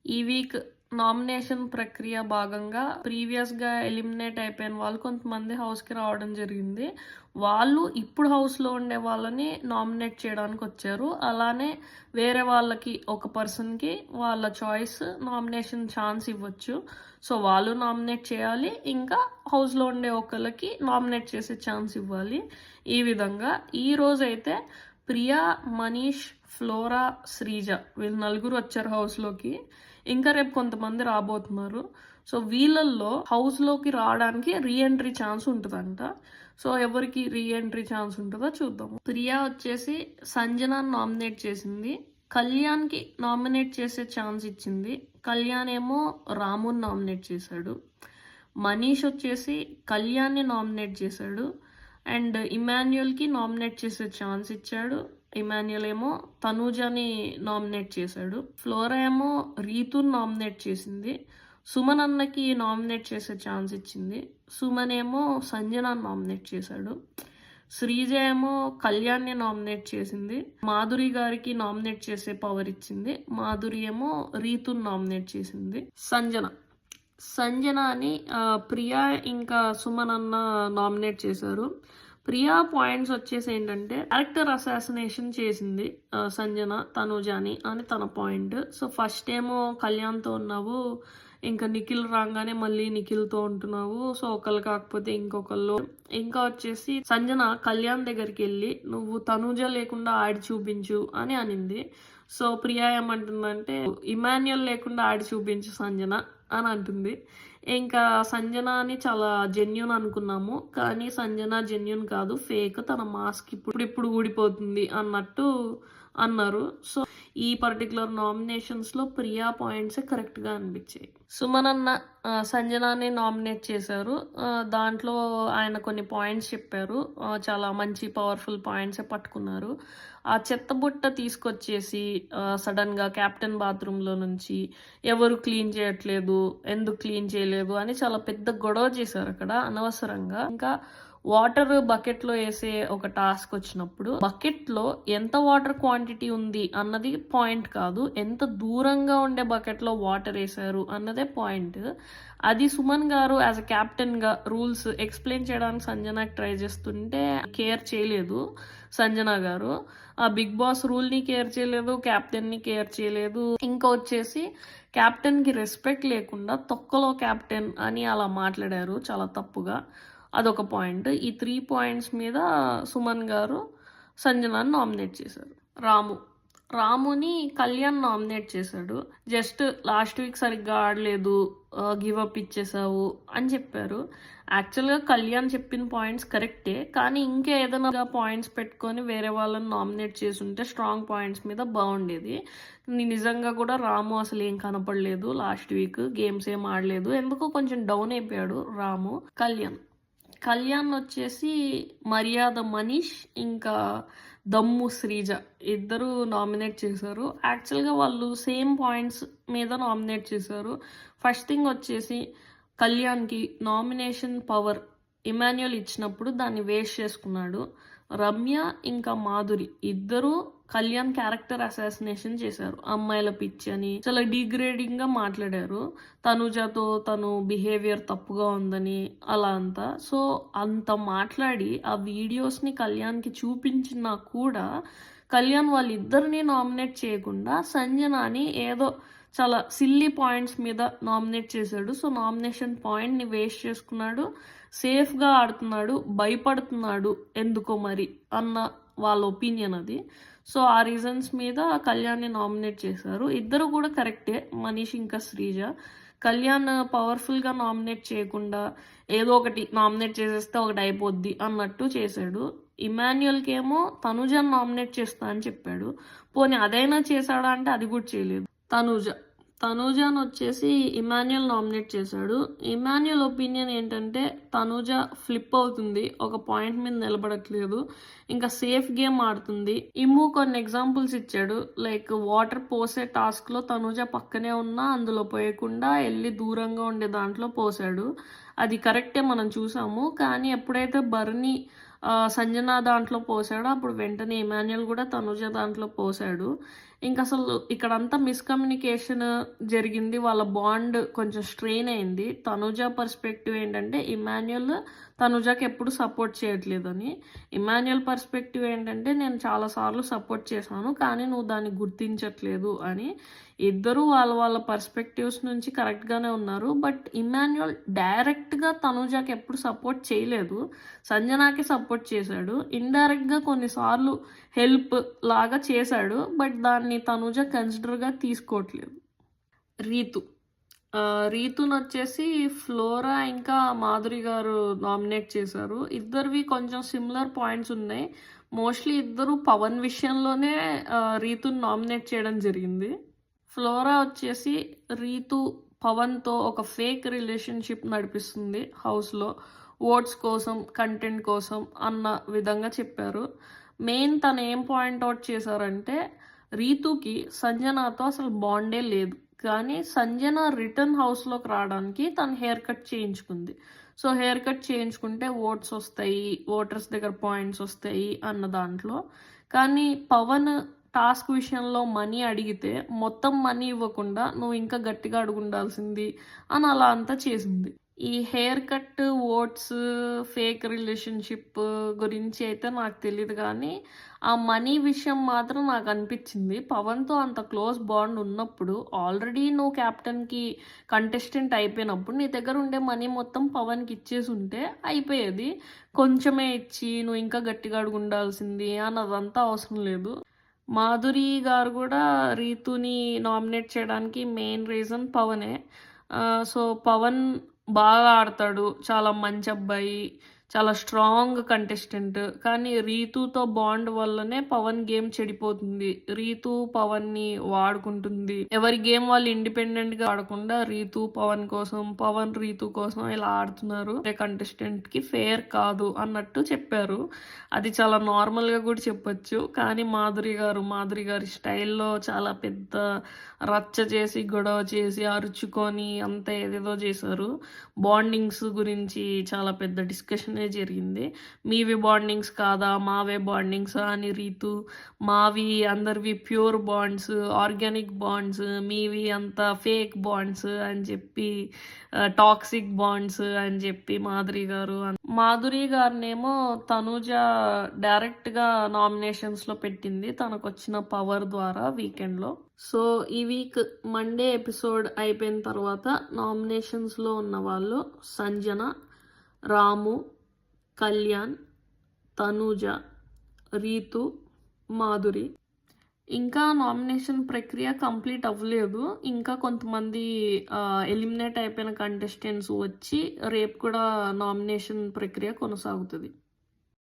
ఈ week nomination ప్రక్రియ భాగంగా ప్రీవియస్‌గా ఎలిమినేట్ అయిపోయిన వాళ్ళు కొంతమంది హౌస్‌కి రావడం జరిగింది. వాళ్ళు ఇప్పుడు హౌస్‌లో ఉండే వాళ్ళని నామినేట్ చేయడానికొచ్చారు. అలానే వేరే వాళ్ళకి ఒక పర్సన్‌కి వాళ్ళ చాయిస్ నామినేషన్ ఛాన్స్ ఇవ్వచ్చు. సో, వాళ్ళు నామినేట్ చేయాలి. ఇంకా హౌస్‌లో ఉండే ఒకళ్ళకి నామినేట్ చేసే ఛాన్స్ ఇవ్వాలి. ఈ విధంగా ఈరోజైతే ప్రియా, మనీష్, ఫ్లోరా, శ్రీజ వీళ్ళు నలుగురు వచ్చారు హౌస్‌లోకి. ఇంకా రేపు కొంతమంది రాబోతున్నారు. సో, వీళ్ళల్లో హౌస్‌లోకి రావడానికి రీ ఎంట్రీ ఛాన్స్ ఉంటదంట. సో, ఎవరికి రీ ఎంట్రీ ఛాన్స్ ఉంటదో చూద్దాము. ప్రియా వచ్చేసి సంజనాని నామినేట్ చేసింది. కళ్యాణ్‌కి నామినేట్ చేసే ఛాన్స్ ఇచ్చింది. కళ్యాణ్ ఏమో రాముని నామినేట్ చేశాడు. మనీష్ వచ్చేసి కళ్యాణ్‌ని నామినేట్ చేశాడు. అండ్ ఇమాన్యుయల్‌కి నామినేట్ చేసే ఛాన్స్ ఇచ్చాడు. ఇమాన్యుయల్ ఏమో తనూజని నామినేట్ చేశాడు. ఫ్లోరా ఏమో రీతుని నామినేట్ చేసింది. సుమన్ అన్నకి నామినేట్ చేసే ఛాన్స్ ఇచ్చింది. సుమన్ ఏమో సంజనాని నామినేట్ చేశాడు. శ్రీజ ఏమో కళ్యాణ్ని నామినేట్ చేసింది. మాధురి గారికి నామినేట్ చేసే పవర్ ఇచ్చింది. మాధురి ఏమో రీతుని నామినేట్ చేసింది. సంజనాని ప్రియా ఇంకా సుమన్ అన్న నామినేట్ చేశారు. ప్రియా పాయింట్స్ వచ్చేసి ఏంటంటే క్యారెక్టర్ అసాసినేషన్ చేసింది సంజన తనుజాని అని తన పాయింట్. సో, ఫస్ట్ ఏమో కళ్యాణ్తో ఉన్నావు, ఇంకా నిఖిల్ రాగానే మళ్ళీ నిఖిల్తో ఉంటున్నావు. సో, ఒకళ్ళు కాకపోతే ఇంకొకళ్ళు. ఇంకా వచ్చేసి సంజన కళ్యాణ్ దగ్గరికి వెళ్ళి నువ్వు తనుజ లేకుండా ఆడి చూపించు అని అనింది. సో, ప్రియా ఏమంటుందంటే ఇమాన్యుయల్ లేకుండా ఆడి చూపించు సంజన అని అంటుంది. ఇంకా సంజన అని చాలా జెన్యూన్ అనుకున్నాము, కానీ సంజన జెన్యూన్ కాదు, ఫేక్. తన మాస్క్ ఇప్పుడు ఊడిపోతుంది అన్నట్టు అన్నారు. సో, ఈ పర్టికులర్ నామినేషన్స్లో ప్రియా పాయింట్సే కరెక్ట్గా అనిపించాయి. సుమన్ అన్న సంజనాని నామినేట్ చేశారు. దాంట్లో ఆయన కొన్ని పాయింట్స్ చెప్పారు. చాలా మంచి పవర్ఫుల్ పాయింట్సే పట్టుకున్నారు. ఆ చెత్తబుట్ట తీసుకొచ్చేసి సడన్గా క్యాప్టెన్ బాత్రూంలో నుంచి ఎవరు క్లీన్ చేయట్లేదు, ఎందుకు క్లీన్ చేయలేదు అని చాలా పెద్ద గొడవ చేశారు అక్కడ అనవసరంగా. ఇంకా వాటర్ బకెట్లో వేసే ఒక టాస్క్ వచ్చినప్పుడు బకెట్లో ఎంత వాటర్ క్వాంటిటీ ఉంది అన్నది పాయింట్ కాదు, ఎంత దూరంగా ఉండే బకెట్లో వాటర్ వేసారు అన్నదే పాయింట్. అది సుమన్ గారు యాజ్ అ క్యాప్టెన్గా రూల్స్ ఎక్స్ప్లెయిన్ చేయడానికి సంజనాకి ట్రై చేస్తుంటే కేర్ చేయలేదు సంజన గారు. ఆ బిగ్ బాస్ రూల్ని కేర్ చేయలేదు, క్యాప్టెన్ని కేర్ చేయలేదు. ఇంకా వచ్చేసి క్యాప్టెన్కి రెస్పెక్ట్ లేకుండా తొక్కలో క్యాప్టెన్ అని అలా మాట్లాడారు చాలా తప్పుగా. అదొక పాయింట్. ఈ 3 పాయింట్స్ మీద సుమన్ గారు సంజనాని నామినేట్ చేశారు. రాముని కళ్యాణ్ నామినేట్ చేశాడు. జస్ట్ లాస్ట్ వీక్ సరిగ్గా ఆడలేదు, గివ్ అప్ ఇచ్చేసావు అని చెప్పారు. యాక్చువల్గా కళ్యాణ్ చెప్పిన పాయింట్స్ కరెక్టే, కానీ ఇంకా ఏదైనా పాయింట్స్ పెట్టుకొని వేరే వాళ్ళని నామినేట్ చేసుంటే స్ట్రాంగ్ పాయింట్స్ మీద బాగుండేది. నిజంగా కూడా రాము అసలు ఏం కనపడలేదు లాస్ట్ వీక్, గేమ్స్ ఏం ఆడలేదు, ఎందుకో కొంచెం డౌన్ అయిపోయాడు రాము. కళ్యాణ్ వచ్చేసి మర్యాద మనీష్ ఇంకా దమ్ము శ్రీజ ఇద్దరు నామినేట్ చేశారు. యాక్చువల్గా వాళ్ళు సేమ్ పాయింట్స్ మీద నామినేట్ చేశారు. ఫస్ట్ థింగ్ వచ్చేసి కళ్యాణ్కి నామినేషన్ పవర్ ఇమాన్యుయల్ ఇచ్చినప్పుడు దాన్ని వేస్ట్ చేసుకున్నాడు. రమ్య ఇంకా మాధురి ఇద్దరు కళ్యాణ్ క్యారెక్టర్ అసాసినేషన్ చేశారు. అమ్మాయిల పిచ్చి అని చాలా డిగ్రేడింగ్ గా మాట్లాడారు. తనుజతో తను బిహేవియర్ తప్పుగా ఉందని అలా అంతా. సో, అంత మాట్లాడి ఆ వీడియోస్ ని కళ్యాణ్ కి చూపించినా కూడా కళ్యాణ్ వాళ్ళిద్దరిని నామినేట్ చేయకుండా సంజనాని ఏదో చాలా సిల్లీ పాయింట్స్ మీద నామినేట్ చేశాడు. సో, నామినేషన్ పాయింట్ ని వేస్ట్ చేసుకున్నాడు. సేఫ్గా ఆడుతున్నాడు, భయపడుతున్నాడు ఎందుకో మరి అన్న వాళ్ళ ఒపీనియన్ అది. సో, ఆ రీజన్స్ మీద కళ్యాణ్ని నామినేట్ చేశారు. ఇద్దరు కూడా కరెక్టే, మనీష్ ఇంకా శ్రీజ. కళ్యాణ్ పవర్ఫుల్గా నామినేట్ చేయకుండా ఏదో ఒకటి నామినేట్ చేసేస్తే ఒకటి అయిపోద్ది అన్నట్టు చేశాడు. ఇమాన్యుయల్కి ఏమో తనుజని నామినేట్ చేస్తా అని చెప్పాడు. పోనీ అదైనా చేశాడా అంటే అది కూడా చేయలేదు. తనూజాను వచ్చేసి ఇమాన్యుయల్ నామినేట్ చేశాడు. ఇమాన్యుయల్ ఒపీనియన్ ఏంటంటే తనూజ ఫ్లిప్ అవుతుంది, ఒక పాయింట్ మీద నిలబడట్లేదు, ఇంకా సేఫ్ గేమ్ ఆడుతుంది. ఇమ్ము కొన్ని ఎగ్జాంపుల్స్ ఇచ్చాడు. లైక్ వాటర్ పోసే టాస్క్లో తనూజ పక్కనే ఉన్నా అందులో పోయకుండా వెళ్ళి దూరంగా ఉండే దాంట్లో పోసాడు. అది కరెక్టే, మనం చూసాము. కానీ ఎప్పుడైతే బర్ని సంజన దాంట్లో పోసాడో అప్పుడు వెంటనే ఇమాన్యుయల్ కూడా తనూజ దాంట్లో పోసాడు. ఇంకసలు ఇక్కడంతా మిస్‌కమ్యూనికేషన్ జరిగింది. వాళ్ళ బాండ్ కొంచెం స్ట్రెయిన్ అయింది. తనుజ పర్స్పెక్టివ్ ఏంటంటే, ఇమాన్యుయల్ తనుజకి ఎప్పుడు సపోర్ట్ చేయట్లేదని. ఇమాన్యుయల్ పర్స్పెక్టివ్ ఏంటంటే, నేను చాలా సార్లు సపోర్ట్ చేశాను. కానీ నువ్వు దాన్ని గుర్తించట్లేదు అని. ఇద్దరూ వాళ్ళ పర్స్పెక్టివ్స్ నుంచి కరెక్ట్‌గానే ఉన్నారు. బట్ ఇమాన్యుయల్ డైరెక్ట్‌గా తనుజకి ఎప్పుడు సపోర్ట్ చేయలేదు. సంజనాకి సపోర్ట్ చేశాడు. ఇండైరెక్ట్‌గా కొన్నిసార్లు హెల్ప్ లాగా చేశాడు. బట్ దాన్ని తనుజ కన్సిడర్‌గా తీసుకోవట్లేదు. రీతు. రీతునొచ్చేసి ఫ్లోరా ఇంకా మాధురి గారు నామినేట్ చేశారు. ఇద్దరివి కొంచెం సిమిలర్ పాయింట్స్ ఉన్నాయి. మోస్ట్‌లీ ఇద్దరు పవన్ విషయంలోనే రీతుని నామినేట్ చేయడం జరిగింది. ఫ్లోరా వచ్చేసి రీతు పవన్‌తో ఒక ఫేక్ రిలేషన్‌షిప్ నడిపిస్తుంది హౌస్‌లో. ఓట్స్ కోసం, కంటెంట్ కోసం అన్న విధంగా చెప్పారు. మెయిన్ తను ఏం పాయింట్ ఔట్ చేశారంటే, రీతుకి సంజనాతో అసలు బాండే లేదు. కానీ సంజన రిటర్న్ హౌస్‌లోకి రావడానికి తను హెయిర్ కట్ చేయించుకుంది. సో, హెయిర్ కట్ చేయించుకుంటే ఓట్స్ వస్తాయి, ఓటర్స్ దగ్గర పాయింట్స్ వస్తాయి అన్న దాంట్లో. కానీ పవన్ టాస్క్ విషయంలో మనీ అడిగితే మొత్తం మనీ ఇవ్వకుండా నువ్వు ఇంకా గట్టిగా అడుగుండాల్సింది అని అలా అంతా చేసింది. ఈ haircut, oats, fake relationship గురించి అయితే నాకు తెలీదు గానీ, ఆ మనీ విషయం మాత్రం నాకనిపిచ్చింది. పవన్‌తో అంత క్లోజ్ బాండ్ ఉన్నప్పుడు, ఆల్రెడీ నువ్వు కెప్టెన్‌కి కంటెస్టెంట్ అయిపోయినప్పుడు, నీ దగ్గర ఉండే మనీ మొత్తం పవన్‌కి ఇచ్చేసుంటే అయిపోయేది. కొంచెమే ఇచ్చి, నువ్వు ఇంకా గట్టిగా అడుగుండాల్సింది అన్నదంతా అవసరం లేదు. మాధురి గారు గూడా రీతుని నామినేట్ చేయడానికి మెయిన్ రీజన్ పవనే. సో, పవన్ బాగా ఆడతాడు. చాలా మంచి అబ్బాయి. చాలా స్ట్రాంగ్ కంటెస్టెంట్. కానీ రీతుతో బాండ్ వల్లనే పవన్ గేమ్ చెడిపోతుంది. రీతు పవన్‌ని వాడుకుంటుంది. ఎవరి గేమ్ వాళ్ళు ఇండిపెండెంట్‌గా ఆడకుండా రీతు పవన్ కోసం, పవన్ రీతు కోసం ఇలా ఆడుతున్నారు. కంటెస్టెంట్‌కి ఫెయిర్ కాదు అన్నట్టు చెప్పారు. అది చాలా నార్మల్‌గా కూడా చెప్పొచ్చు. కానీ మాధురి గారి స్టైల్‌లో చాలా పెద్ద రచ్చ చేసి, గొడవ చేసి, అరుచుకొని అంతా ఏదేదో చేశారు. బాండింగ్స్ గురించి చాలా పెద్ద డిస్కషనే జరిగింది. మీవి బాండింగ్స్ కాదా? మావే బాండింగ్సా? అని రీతు, మావి అందరివి ప్యూర్ బాండ్స్, ఆర్గానిక్ బాండ్స్, మీవి అంతా ఫేక్ బాండ్స్ అని చెప్పి, టాక్సిక్ బాండ్స్ అని చెప్పి మాధురి గారినేమో తనూజ డైరెక్ట్‌గా నామినేషన్స్‌లో పెట్టింది. తనకొచ్చిన పవర్ ద్వారా వీకెండ్‌లో. సో, ఈ వీక్ మండే ఎపిసోడ్ అయిపోయిన తర్వాత నామినేషన్స్‌లో ఉన్నవాళ్ళు సంజన, రాము, కళ్యాణ్, తనూజ, రీతు, మాధురి. ఇంకా నామినేషన్ ప్రక్రియ కంప్లీట్ అవ్వలేదు. ఇంకా కొంతమంది ఎలిమినేట్ అయిపోయిన కంటెస్టెంట్స్ వచ్చి రేపు కూడా నామినేషన్ ప్రక్రియ కొనసాగుతది.